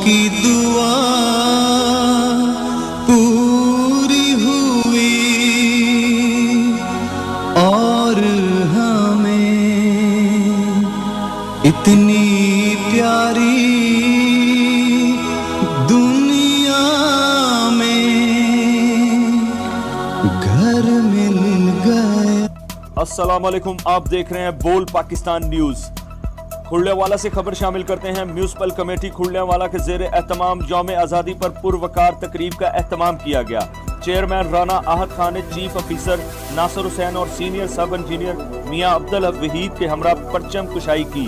की दुआ पूरी हुई और हमें इतनी प्यारी दुनिया में घर मिल गए। अस्सलाम वालेकुम, आप देख रहे हैं बोल पाकिस्तान न्यूज। खुल्लेवाला से खबर शामिल करते हैं। म्यूनिसिपल कमेटी खुल्लेवाला के जेर एहतमाम यौम आज़ादी पर पुरवकार तकरीब का एहतमाम किया गया। चेयरमैन राना आहत खान ने चीफ ऑफिसर नासिर हुसैन और सीनियर सब इंजीनियर मियां अब्दुल वहीद के हमरा परचम कुशाई की।